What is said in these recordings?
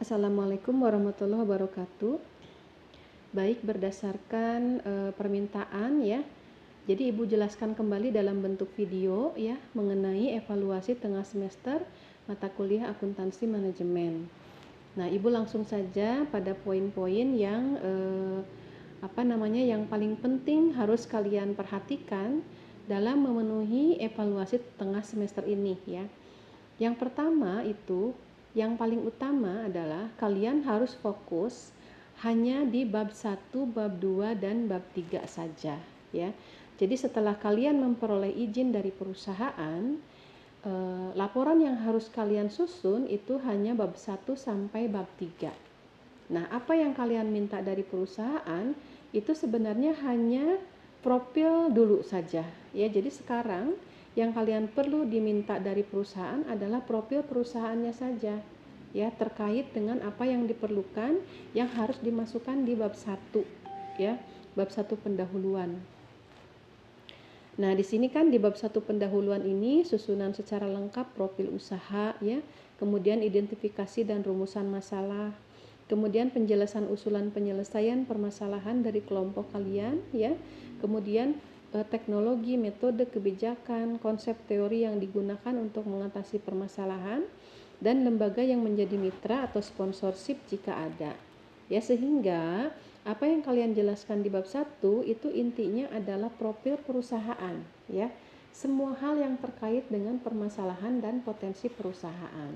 Assalamualaikum warahmatullahi wabarakatuh. Baik, berdasarkan permintaan ya. Jadi Ibu jelaskan kembali dalam bentuk video ya mengenai evaluasi tengah semester mata kuliah akuntansi manajemen. Nah, Ibu langsung saja pada poin-poin yang yang paling penting harus kalian perhatikan dalam memenuhi evaluasi tengah semester ini ya. Yang pertama itu, yang paling utama adalah kalian harus fokus hanya di bab 1, bab 2, dan bab 3 saja ya. Jadi setelah kalian memperoleh izin dari perusahaan, laporan yang harus kalian susun itu hanya bab 1 sampai bab 3. Nah, apa yang kalian minta dari perusahaan itu sebenarnya hanya profil dulu saja ya. Jadi sekarang yang kalian perlu diminta dari perusahaan adalah profil perusahaannya saja ya, terkait dengan apa yang diperlukan yang harus dimasukkan di bab 1 ya, bab 1 pendahuluan. Nah, di sini kan di bab 1 pendahuluan ini susunan secara lengkap profil usaha ya, kemudian identifikasi dan rumusan masalah, kemudian penjelasan usulan penyelesaian permasalahan dari kelompok kalian ya, kemudian teknologi, metode, kebijakan, konsep teori yang digunakan untuk mengatasi permasalahan, dan lembaga yang menjadi mitra atau sponsorship jika ada. Ya, sehingga apa yang kalian jelaskan di bab 1 itu intinya adalah profil perusahaan ya. Semua hal yang terkait dengan permasalahan dan potensi perusahaan.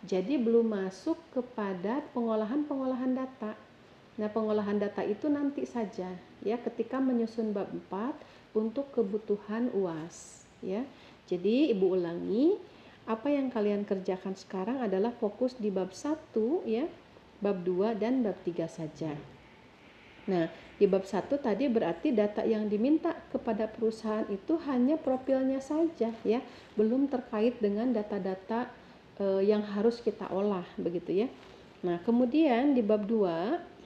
Jadi belum masuk kepada pengolahan data. Nah, pengolahan data itu nanti saja ya ketika menyusun bab 4 untuk kebutuhan UAS ya. Jadi Ibu ulangi, apa yang kalian kerjakan sekarang adalah fokus di bab 1 ya, bab 2 dan bab 3 saja. Nah, di bab 1 tadi berarti data yang diminta kepada perusahaan itu hanya profilnya saja ya, belum terkait dengan data-data yang harus kita olah begitu ya. Nah, kemudian di bab 2,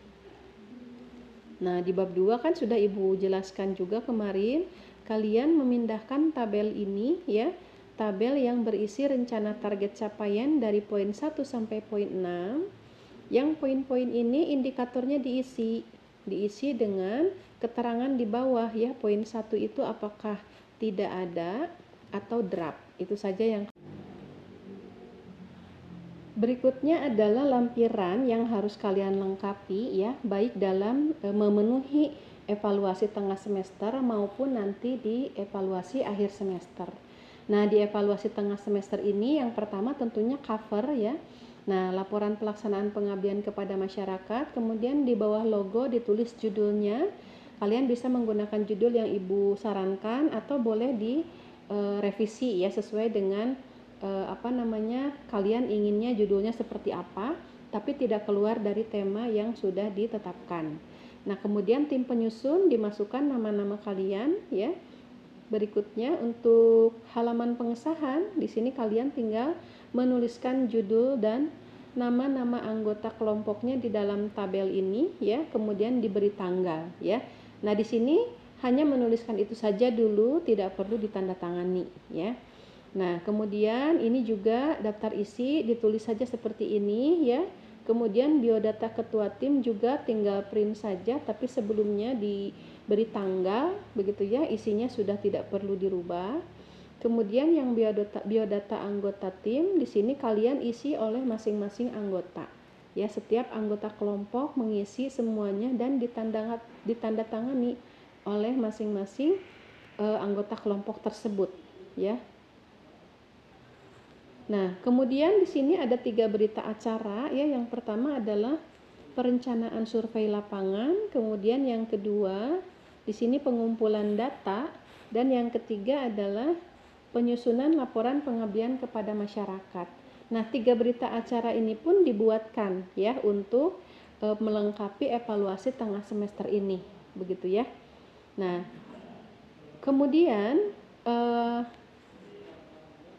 di bab 2 kan sudah Ibu jelaskan juga kemarin, kalian memindahkan tabel ini ya, tabel yang berisi rencana target capaian dari poin 1 sampai poin 6. Yang poin-poin ini indikatornya diisi dengan keterangan di bawah ya. Poin 1 itu apakah tidak ada atau draft. Itu saja yang berikutnya adalah lampiran yang harus kalian lengkapi ya, baik dalam memenuhi evaluasi tengah semester maupun nanti di evaluasi akhir semester. Nah, di evaluasi tengah semester ini yang pertama tentunya cover ya. Nah, laporan pelaksanaan pengabdian kepada masyarakat, kemudian di bawah logo ditulis judulnya. Kalian bisa menggunakan judul yang Ibu sarankan atau boleh direvisi ya sesuai dengan kalian inginnya judulnya seperti apa, tapi tidak keluar dari tema yang sudah ditetapkan. Nah, kemudian tim penyusun dimasukkan nama-nama kalian ya. Berikutnya untuk halaman pengesahan, di sini kalian tinggal menuliskan judul dan nama-nama anggota kelompoknya di dalam tabel ini ya, kemudian diberi tanggal ya. Nah, di sini hanya menuliskan itu saja dulu, tidak perlu ditandatangani ya. Nah, kemudian ini juga daftar isi ditulis saja seperti ini ya. Kemudian biodata ketua tim juga tinggal print saja, tapi sebelumnya diberi tanggal begitu ya, isinya sudah tidak perlu dirubah. Kemudian yang biodata anggota tim, di sini kalian isi oleh masing-masing anggota. Ya, setiap anggota kelompok mengisi semuanya dan ditandatangani oleh masing-masing anggota kelompok tersebut ya. Nah, kemudian di sini ada 3 berita acara ya. Yang pertama adalah perencanaan survei lapangan, kemudian yang kedua di sini pengumpulan data, dan yang ketiga adalah penyusunan laporan pengabdian kepada masyarakat. Nah, 3 berita acara ini pun dibuatkan ya untuk melengkapi evaluasi tengah semester ini, begitu ya. Nah, kemudian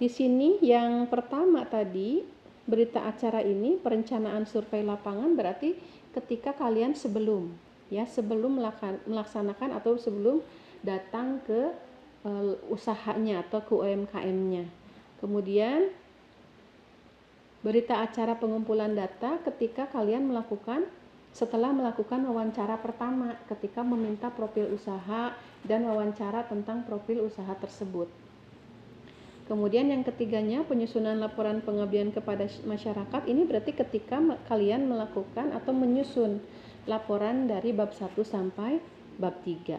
di sini yang pertama tadi berita acara ini perencanaan survei lapangan berarti ketika kalian sebelum melaksanakan atau sebelum datang ke usahanya atau ke UMKM-nya. Kemudian Berita acara pengumpulan data ketika kalian setelah melakukan wawancara pertama, ketika meminta profil usaha dan wawancara tentang profil usaha tersebut. Kemudian yang ketiganya, penyusunan laporan pengabdian kepada masyarakat. Ini berarti ketika kalian melakukan atau menyusun laporan dari bab 1 sampai bab 3.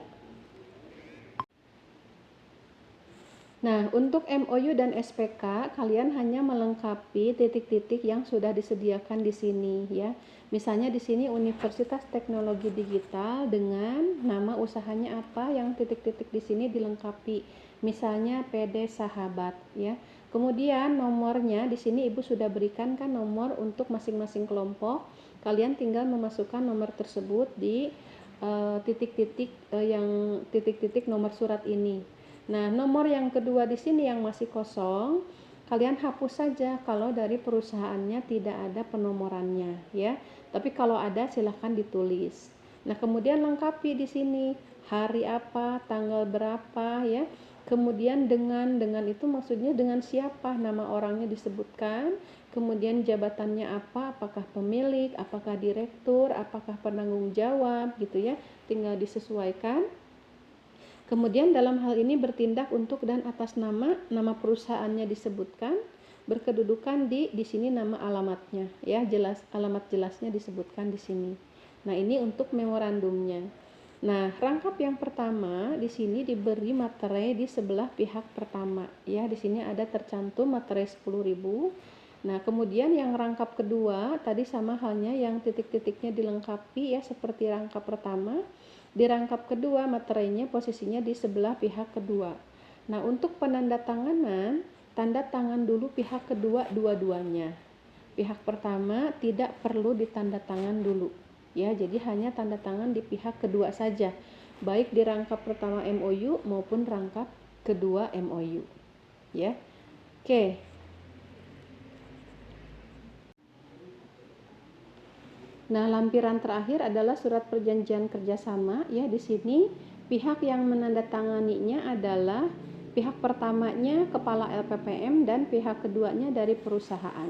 Nah, untuk MOU dan SPK, kalian hanya melengkapi titik-titik yang sudah disediakan di sini ya. Misalnya di sini Universitas Teknologi Digital dengan nama usahanya apa, yang titik-titik di sini dilengkapi. Misalnya PD Sahabat ya. Kemudian nomornya di sini Ibu sudah berikan kan nomor untuk masing-masing kelompok. Kalian tinggal memasukkan nomor tersebut di titik-titik nomor surat ini. Nah, nomor yang kedua di sini yang masih kosong, kalian hapus saja kalau dari perusahaannya tidak ada penomorannya ya. Tapi kalau ada silahkan ditulis. Nah, kemudian lengkapi di sini hari apa, tanggal berapa ya. Kemudian dengan itu maksudnya dengan siapa, nama orangnya disebutkan, kemudian jabatannya apa, apakah pemilik, apakah direktur, apakah penanggung jawab gitu ya. Tinggal disesuaikan. Kemudian dalam hal ini bertindak untuk dan atas nama perusahaannya disebutkan, berkedudukan di sini nama alamatnya ya, jelas alamat jelasnya disebutkan di sini. Nah, ini untuk memorandumnya. Nah, rangkap yang pertama di sini diberi materai di sebelah pihak pertama ya. Di sini ada tercantum materai 10.000. Nah, kemudian yang rangkap kedua tadi sama halnya, yang titik-titiknya dilengkapi ya seperti rangkap pertama. Di rangkap kedua materainya posisinya di sebelah pihak kedua. Nah, untuk penandatanganan, tanda tangan dulu pihak kedua dua-duanya. Pihak pertama tidak perlu ditandatangan dulu ya, jadi hanya tanda tangan di pihak kedua saja, baik di rangkap pertama MOU maupun rangkap kedua MOU ya. Oke. Nah, lampiran terakhir adalah surat perjanjian kerjasama ya. Di sini pihak yang menandatanganinya adalah pihak pertamanya kepala LPPM dan pihak keduanya dari perusahaan.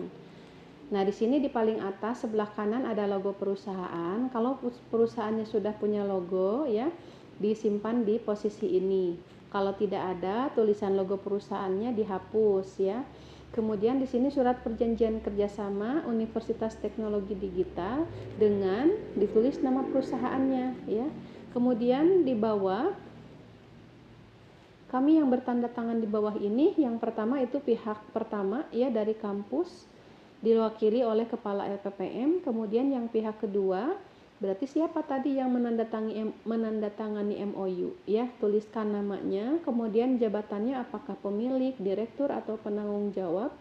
Nah, di sini di paling atas sebelah kanan ada logo perusahaan. Kalau perusahaannya sudah punya logo ya, disimpan di posisi ini. Kalau tidak ada, tulisan logo perusahaannya dihapus ya. Kemudian di sini surat perjanjian kerjasama Universitas Teknologi Digital dengan ditulis nama perusahaannya ya. Kemudian di bawah, kami yang bertanda tangan di bawah ini, yang pertama itu pihak pertama ya dari kampus diwakili oleh kepala LPPM. Kemudian yang pihak kedua berarti siapa tadi yang menandatangani MOU ya, tuliskan namanya, kemudian jabatannya apakah pemilik, direktur atau penanggung jawab,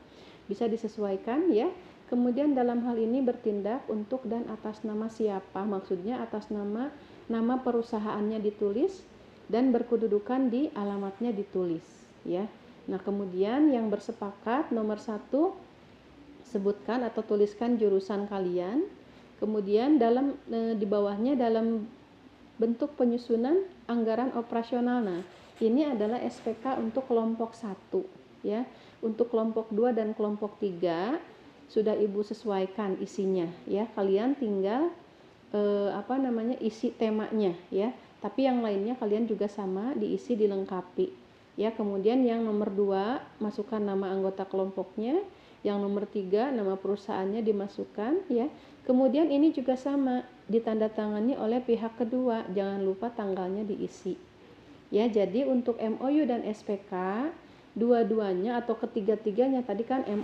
bisa disesuaikan ya. Kemudian dalam hal ini bertindak untuk dan atas nama siapa, maksudnya atas nama perusahaannya ditulis dan berkedudukan di alamatnya ditulis ya. Nah, kemudian yang bersepakat nomor 1, sebutkan atau tuliskan jurusan kalian. Kemudian di bawahnya dalam bentuk penyusunan anggaran operasional. Nah, ini adalah SPK untuk kelompok 1 ya. Untuk kelompok 2 dan kelompok 3 sudah Ibu sesuaikan isinya ya. Kalian tinggal isi temanya ya. Tapi yang lainnya kalian juga sama diisi, dilengkapi ya. Kemudian yang nomor 2 masukkan nama anggota kelompoknya. Yang nomor 3 nama perusahaannya dimasukkan ya. Kemudian ini juga sama, ditandatangani oleh pihak kedua, jangan lupa tanggalnya diisi ya. Jadi untuk MOU dan SPK dua-duanya atau ketiga-tiganya tadi kan 4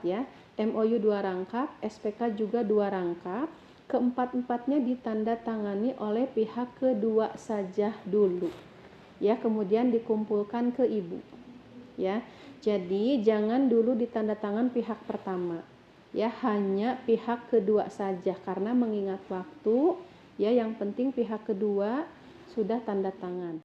ya, MOU 2 rangkap, SPK juga 2 rangkap, keempat-empatnya ditandatangani oleh pihak kedua saja dulu ya, kemudian dikumpulkan ke Ibu ya. Jadi jangan dulu ditandatangan pihak pertama ya, hanya pihak kedua saja karena mengingat waktu ya. Yang penting pihak kedua sudah tanda tangan.